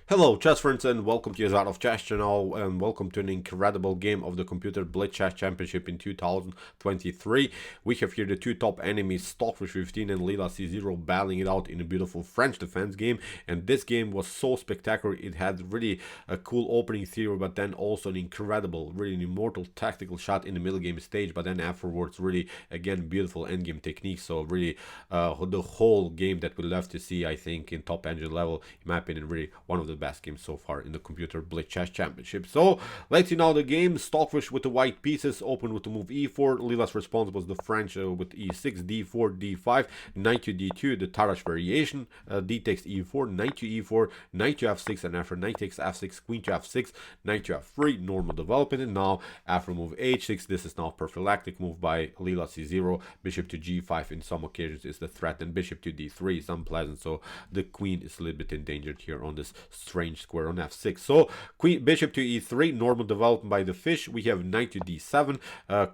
Hello chess friends and welcome to your Out of Chess channel and welcome to an incredible game of the Computer Blitz Chess Championship in 2023. We have here the two top enemies, Stockfish 15 and Leela C0, battling it out in a beautiful French defense game, and this game was so spectacular. It had really a cool opening theory, but then also an incredible, really an immortal tactical shot in the middle game stage, but then afterwards really again beautiful endgame technique. So really the whole game that we love to see, I think, in top engine level, in my opinion, really one of the best games so far in the Computer Blitz Chess Championship. So let's see now the game. Stockfish with the white pieces opened with the move e4. Leela's response was the French with e6, d4, d5, knight to d2, the Tarrasch variation, d takes e4, knight to e4, knight to f6, and after knight takes f6, queen to f6, knight to f3, normal development. And now after move h6, this is now prophylactic move by Leela c0, bishop to g5 in some occasions is the threat, and bishop to d3 is unpleasant, so the queen is a little bit endangered here on this strange square on f6. So bishop to e3, normal development by the fish. We have knight to d7,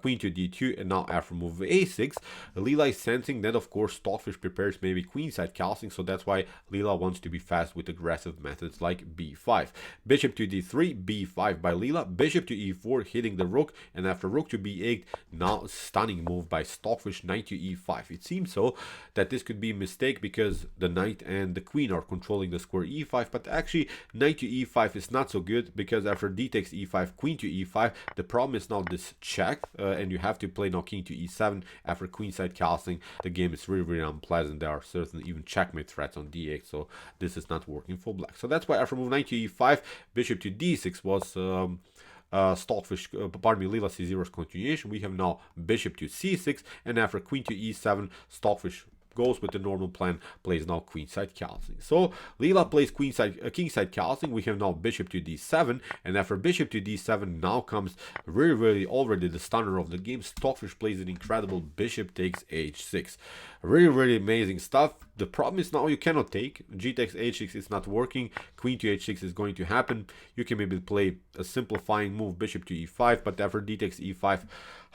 queen to d2, and now after move a6, Leela is sensing that of course Stockfish prepares maybe queenside castling, so that's why Leela wants to be fast with aggressive methods like b5. Bishop to d3, b5 by Leela, bishop to e4, hitting the rook, and after rook to b8, now stunning move by Stockfish, knight to e5. It seems so that this could be a mistake because the knight and the queen are controlling the square e5, but actually knight to e5 is not so good because after d takes e5, queen to e5, the problem is now this check, and you have to play now king to e7 after queenside castling. The game is really unpleasant. There are certain even checkmate threats on d8, so this is not working for black. So that's why after move knight to e5, bishop to d6 was Stockfish, pardon me, Leela c0's continuation. We have now bishop to c6, and after queen to e7, Stockfish goes with the normal plan, plays now queenside castling. So Leela plays kingside castling. We have now bishop to d7, and after bishop to d7, now comes really already the stunner of the game. Stockfish plays an incredible bishop takes h6. Really amazing stuff. The problem is now you cannot take. G takes h6 is not working. Queen to h6 is going to happen. You can maybe play a simplifying move, bishop to e5, but after d takes e5,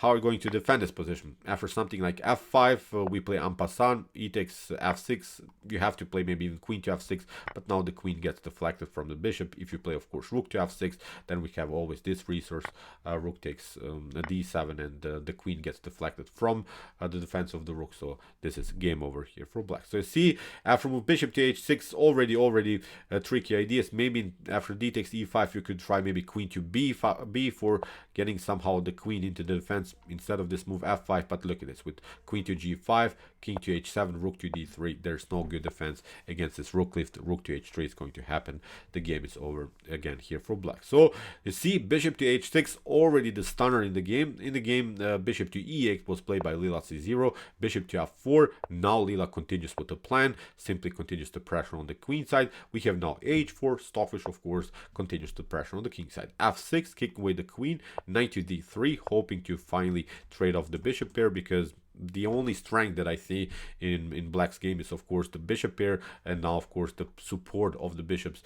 how are you going to defend this position? After something like f5, we play en passant, e takes f6, you have to play maybe even queen to f6, but now the queen gets deflected from the bishop. If you play, of course, rook to f6, then we have always this resource, rook takes d7, and the queen gets deflected from the defense of the rook, so this is game over here for black. So you see, after move bishop to h6, already tricky ideas. Maybe after d takes e5, you could try maybe queen to b4, getting somehow the queen into the defense instead of this move f5, but look at this, with queen to g5, king to h7, rook to d3, there's no good defense against this rook lift. Rook to h3 is going to happen. The game is over again here for black. So you see, bishop to h6, already the stunner in the game. Bishop to e8 was played by Leela c0, bishop to f4. Now Leela continues with the plan, simply continues the pressure on the queen side. We have now h4. Stockfish, of course, continues the pressure on the king side. f6, kicking away the queen, knight to d3, hoping to finally trade off the bishop pair, because the only strength that I see in black's game is of course the bishop pair, and now of course the support of the bishops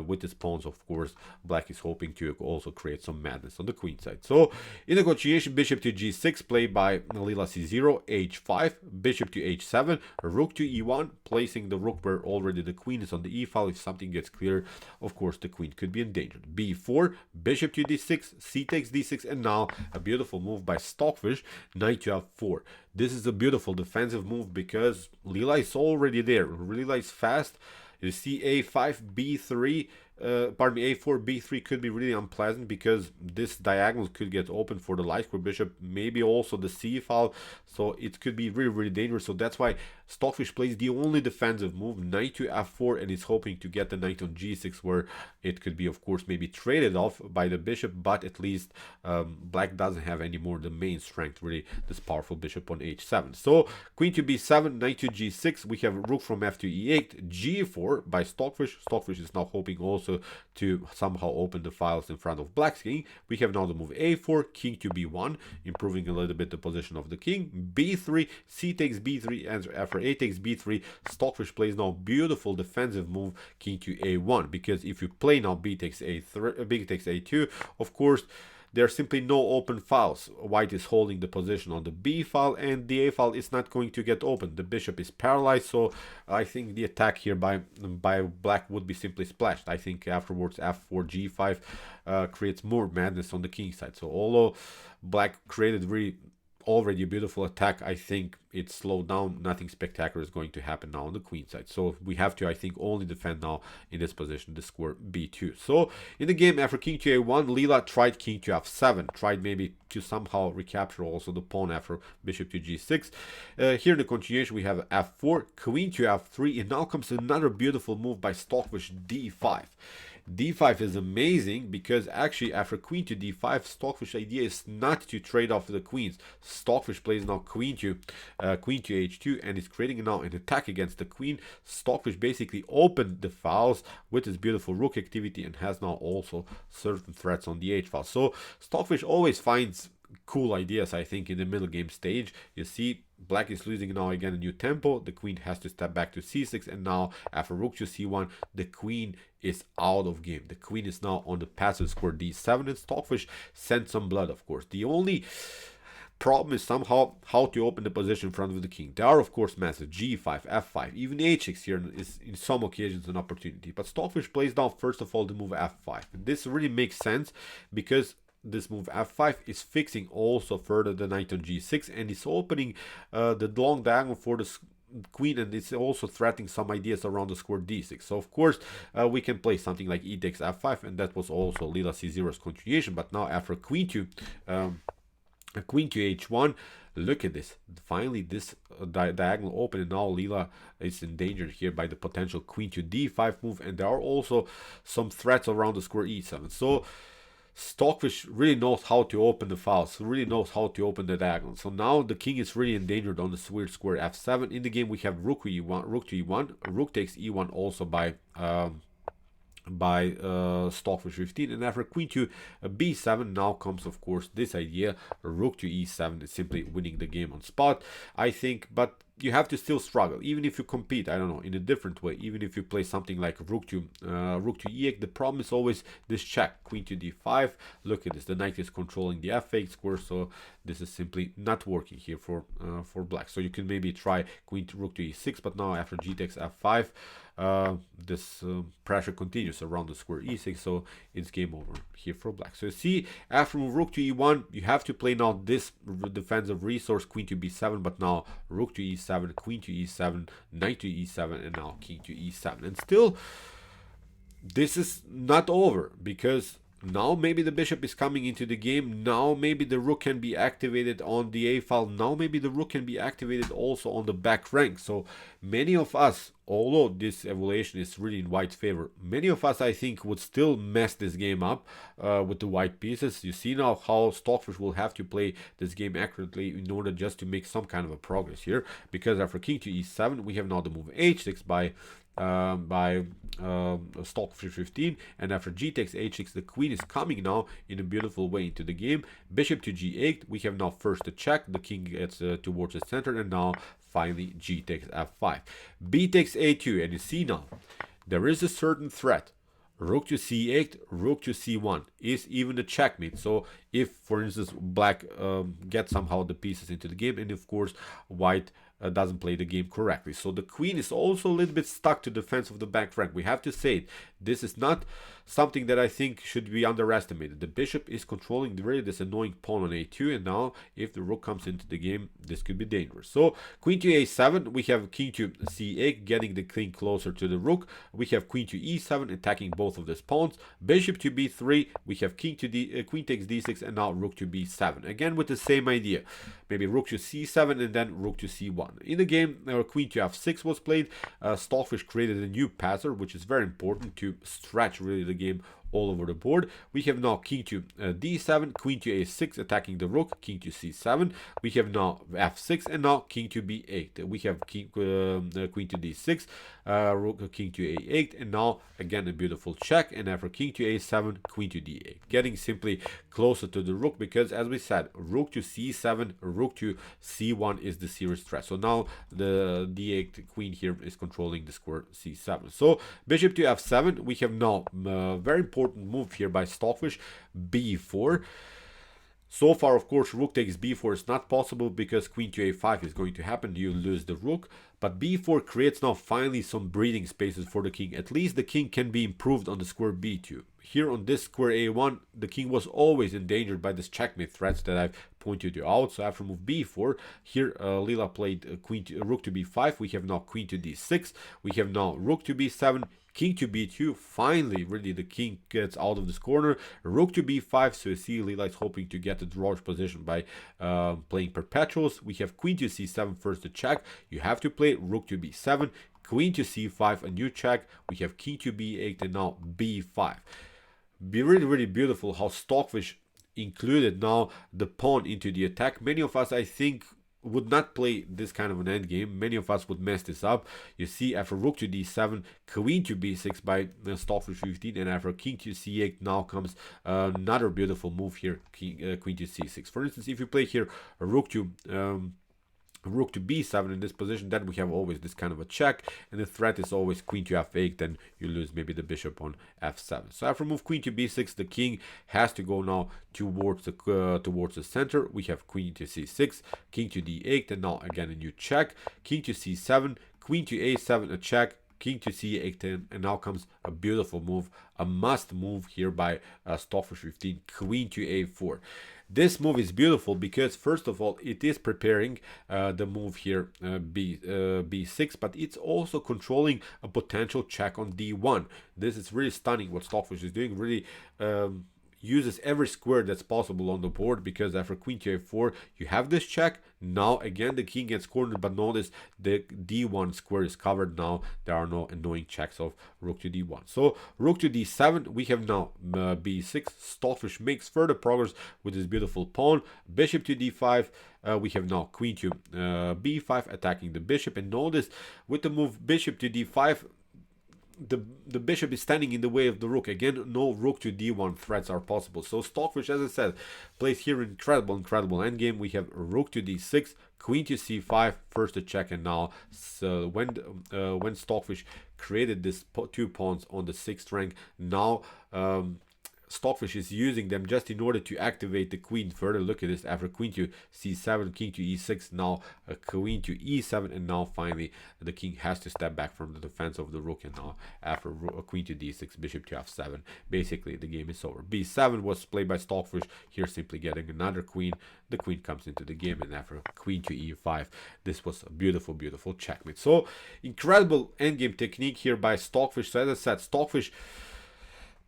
with its pawns. Of course, black is hoping to also create some madness on the queen side. So in negotiation, bishop to g6 played by Leela c0, h5, bishop to h7, rook to e1, placing the rook where already the queen is on the e file. If something gets clear, of course the queen could be endangered. b4, bishop to d6, c takes d6, and now a beautiful move by Stockfish, knight to f4. This is a beautiful defensive move because Leela is already there. Leela is fast. You see a5, b3, a4, b3 could be really unpleasant because this diagonal could get open for the light square bishop, maybe also the c file, so it could be really dangerous. So that's why Stockfish plays the only defensive move, knight to f4, and is hoping to get the knight on g6, where it could be, of course, maybe traded off by the bishop, but at least black doesn't have any more the main strength, really, this powerful bishop on h7. So queen to b7, knight to g6, we have rook from f to e8, g4 by Stockfish. Stockfish is now hoping also to somehow open the files in front of black's king. We have now the move a4, king to b1, improving a little bit the position of the king, b3, c takes b3, and after a takes b3, Stockfish plays now beautiful defensive move, king to a1, because if you play now b takes a2, of course there are simply no open files. White is holding the position on the B file, and the A file is not going to get open. The bishop is paralyzed, so I think the attack here by black would be simply splashed. I think afterwards f4 g5 creates more madness on the king side. So although black created already a beautiful attack, I think it's slowed down. Nothing spectacular is going to happen now on the queen side. So we have to, I think, only defend now in this position the square b2. So in the game, after king to a1, Leela tried king to f7, tried maybe to somehow recapture also the pawn after bishop to g6. Here in the continuation we have f4, queen to f3, and now comes another beautiful move by Stockfish, d5. d5 is amazing because actually after queen to d5, Stockfish idea is not to trade off the queens. Stockfish plays now queen to h2 and is creating now an attack against the queen. Stockfish basically opened the files with his beautiful rook activity and has now also certain threats on the h file. So Stockfish always finds cool ideas, I think, in the middle game stage. You see black is losing now again a new tempo. The queen has to step back to c6, and now after rook to c1, the queen is out of game. The queen is now on the passive square d7, and Stockfish sent some blood, of course. The only problem is somehow how to open the position in front of the king. There are, of course, massive g5, f5, even h6 here is in some occasions an opportunity. But Stockfish plays down first of all the move f5. And this really makes sense because this move f5 is fixing also further the knight on g6, and it's opening the long diagonal for the queen, and it's also threatening some ideas around the square d6. So of course we can play something like e takes f5, and that was also Leela c0's continuation. But now after queen to h1, look at this. Finally this diagonal open, and now Leela is endangered here by the potential queen to d5 move, and there are also some threats around the square e7. So Stockfish really knows how to open the files, really knows how to open the diagonal. So now the king is really endangered on the weird square f7. In the game we have rook to e1, rook takes e1 also by Stockfish 15, and after queen to b7 now comes of course this idea, rook to e7 is simply winning the game on spot, I think. But you have to still struggle, even if you compete, I don't know, in a different way. Even if you play something like rook to e8, the problem is always this check, queen to d5. Look at this, the knight is controlling the f8 square, so this is simply not working here for black. So you can maybe try queen to rook to e6, but now after g takes f5, this pressure continues around the square e6, so it's game over here for black. So you see, after move rook to e1, you have to play now this defensive resource, queen to b7, but now rook to e7, queen to e7, knight to e7, and now king to e7. And still, this is not over, because now maybe the bishop is coming into the game. Now maybe the rook can be activated on the a file. Now maybe the rook can be activated also on the back rank. So many of us, although this evaluation is really in white's favor, many of us, I think, would still mess this game up with the white pieces. You see now how Stockfish will have to play this game accurately in order just to make some kind of a progress here, because after king to e7 we have now the move h6 by Stockfish 15, and after g takes h6, the queen is coming now in a beautiful way into the game. Bishop to g8, we have now first a check, the king gets towards the center, and now finally g takes f5, b takes a2, and you see now there is a certain threat. Rook to c8, rook to c1 is even a checkmate. So if, for instance, black gets somehow the pieces into the game, and of course white doesn't play the game correctly, so the queen is also a little bit stuck to defense of the back rank. We have to say it. This is not something that I think should be underestimated. The bishop is controlling really this annoying pawn on a2, and now if the rook comes into the game, this could be dangerous. So queen to a7, we have king to c8, getting the king closer to the rook. We have queen to e7, attacking both of these pawns. Bishop to b3, we have king to queen takes d6, and now rook to b7, again with the same idea. Maybe rook to c7 and then rook to c1. In the game, queen to f6 was played. Stockfish created a new passer, which is very important to stretch really the game all over the board. We have now king to d7, queen to a6, attacking the rook, king to c7. We have now f6, and now king to b8. We have queen to d6, rook, king to a8, and now again a beautiful check. And after king to a7, queen to d8, getting simply closer to the rook, because as we said, rook to c7, rook to c1 is the serious threat. So now the d8 queen here is controlling the square c7. So bishop to f7, we have now very important move here by Stockfish, b4. So far, of course, rook takes b4 is not possible because queen to a5 is going to happen. You lose the rook. But b4 creates now finally some breathing spaces for the king. At least the king can be improved on the square b2. Here on this square a1, the king was always endangered by this checkmate threats that I've pointed you out. So after move b4, here Leela played rook to b5. We have now queen to d6. We have now rook to b7. King to b2, finally, really the king gets out of this corner. Rook to b5, so you see Leela is hoping to get the drawish position by playing perpetuals. We have queen to c7 first to check. You have to play rook to b7, queen to c5, a new check. We have king to b8 and now b5. Be really beautiful how Stockfish included now the pawn into the attack. Many of us, I think, would not play this kind of an endgame. Many of us would mess this up. You see, after rook to d7, queen to b6 by Stockfish 15, and after king to c8, now comes another beautiful move here, queen to c6. For instance, if you play here a rook to b7 in this position, then we have always this kind of a check, and the threat is always queen to f8, then you lose maybe the bishop on f7. So after move queen to b6, the king has to go now towards the center. We have queen to c6, king to d8, and now again a new check, king to c7, queen to a7, a check, king to c8, and now comes a beautiful move, a must move here by Stockfish 15, queen to a4. This move is beautiful because, first of all, it is preparing the move here, b6, but it's also controlling a potential check on d1. This is really stunning what Stockfish is doing, really uses every square that's possible on the board, because after queen to a4, you have this check. Now, again, the king gets cornered, but notice the d1 square is covered now. There are no annoying checks of rook to d1. So, rook to d7, we have now b6. Stockfish makes further progress with this beautiful pawn. Bishop to d5, we have now queen to b5, attacking the bishop. And notice, with the move bishop to d5, the bishop is standing in the way of the rook. Again, no rook to d1 threats are possible. So Stockfish, as I said, plays here incredible endgame. We have rook to d6, queen to c5, first a check, and now when Stockfish created this two pawns on the 6th rank, now Stockfish is using them just in order to activate the queen further. Look at this, after queen to c7, king to e6, now queen to e7, and now finally the king has to step back from the defense of the rook, and now after queen to d6, bishop to f7, basically the game is over. b7 was played by Stockfish, here simply getting another queen. The queen comes into the game, and after queen to e5, this was a beautiful checkmate. So incredible endgame technique here by Stockfish. So as I said, Stockfish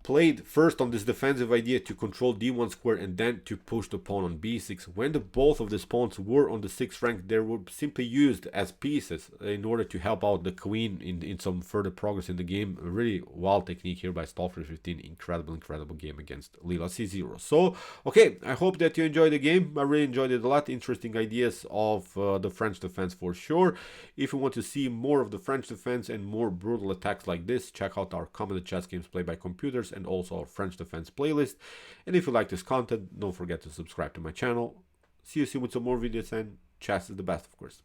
played first on this defensive idea to control d1 square and then to push the pawn on b6. When both of these pawns were on the 6th rank, they were simply used as pieces in order to help out the queen in some further progress in the game. A really wild technique here by Stockfish 15. Incredible game against Leela C0. So, okay, I hope that you enjoyed the game. I really enjoyed it a lot. Interesting ideas of the French defense for sure. If you want to see more of the French defense and more brutal attacks like this, check out our commented chess games played by computers and also our French defense playlist. And if you like this content, don't forget to subscribe to my channel. See you soon with some more videos, and chess is the best, of course.